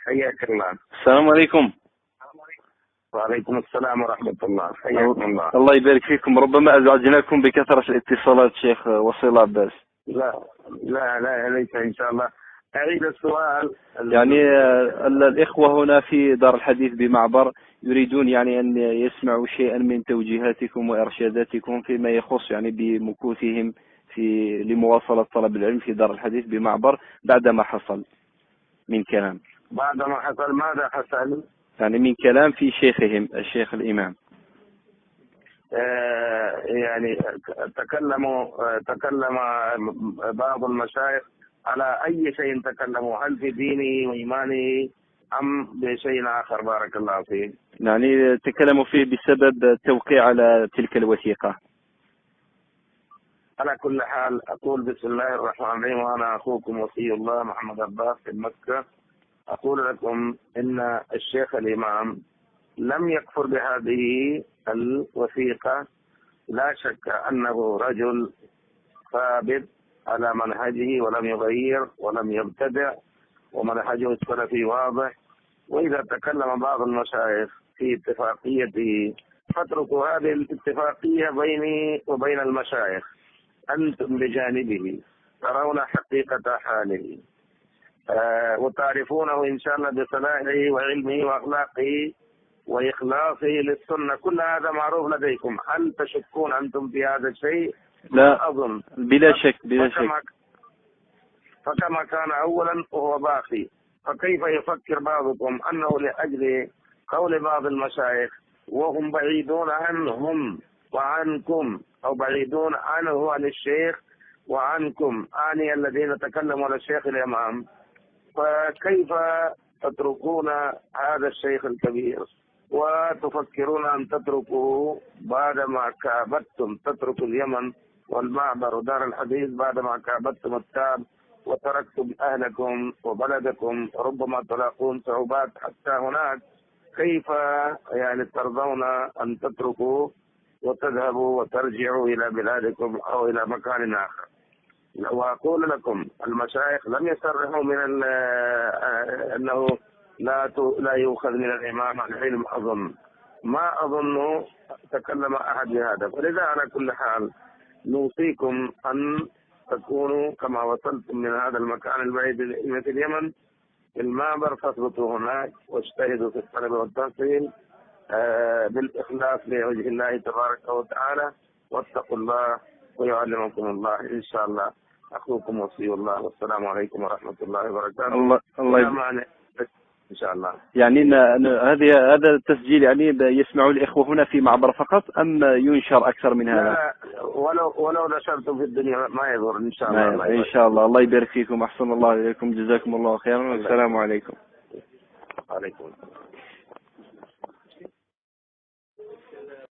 حياك الله. السلام عليكم. وعليكم السلام ورحمة الله. حياكم الله. الله يبارك فيكم. ربما أزعجناكم بكثرة الاتصالات شيخ وصيل عباس. لا لا لا، ليس إن شاء الله. أعيد السؤال. يعني الإخوة هنا في دار الحديث بمعبر يريدون يعني أن يسمعوا شيئا من توجيهاتكم وإرشاداتكم فيما يخص يعني بمكوثهم لمواصلة طلب العلم في دار الحديث بمعبر بعدما حصل من كلام. بعدما حصل ماذا حصل؟ يعني من كلام في شيخهم الشيخ الإمام. يعني تكلم بعض المشايخ على أي شيء تكلموا، هل في دينه وإيمانه أم بشيء آخر؟ بارك الله فيك. يعني تكلموا فيه بسبب التوقيع على تلك الوثيقة. على كل حال أقول بسم الله الرحمن الرحيم، وأنا أخوكم وصي الله محمد عباس في مكة. أقول لكم إن الشيخ الإمام لم يكفر بهذه الوثيقة. لا شك أنه رجل ثابت على منهجه ولم يغير ولم يبتدع، ومنهجه السلفي واضح. وإذا تكلم بعض المشايخ في اتفاقيته فاتركوا هذه الاتفاقية بيني وبين المشايخ، أنتم بجانبه ترون حقيقة حاله وتعرفونه إن شاء الله بصلاحه وعلمه وأخلاقه وإخلاصه للسنة. كل هذا معروف لديكم. هل تشكون أنتم في هذا الشيء؟ لا أظن. بلا شك بلا شك. فكما كان أولا وهو باقي، فكيف يفكر بعضكم أنه لأجل قول بعض المشايخ وهم بعيدون عنهم وعنكم، أو بعيدون عنه عن الشيخ وعنكم، آني الذين تكلموا على الشيخ الإمام، فكيف تتركون هذا الشيخ الكبير وتفكرون أن تتركوا بعدما كابدتم، تتركوا اليمن والمعبر ودار الحديث بعدما كابدتم التاب وتركتم أهلكم وبلدكم، ربما تلاقون صعوبات حتى هناك. كيف يعني ترضون أن تتركوا وتذهبوا وترجعوا إلى بلادكم أو إلى مكان آخر؟ وأقول لكم المشايخ لم يصرحوا من أنه لا يؤخذ من الإمام العلم. أظن ما أظن تكلم أحد بهذا. فلذا على كل حال نوصيكم أن تكونوا كما وصلتم من هذا المكان البعيد في اليمن في المعبر، فاثبتوا هناك واجتهدوا في الطلب والتحصيل بالإخلاص لوجه الله تبارك وتعالى، واتقوا الله ويعلمكم الله إن شاء الله. أخوكم وصي الله، والسلام عليكم ورحمة الله وبركاته. الله إن شاء الله. يعني هذا التسجيل يعني يسمعوا الإخوة هنا في معبر فقط أم ينشر أكثر من هذا؟ لا، ولو نشرتم في الدنيا ما يضر إن شاء الله. إن شاء الله. الله يبارك فيكم. أحسن الله إليكم. جزاكم الله خيرا. والسلام عليكم. عليكم السلام.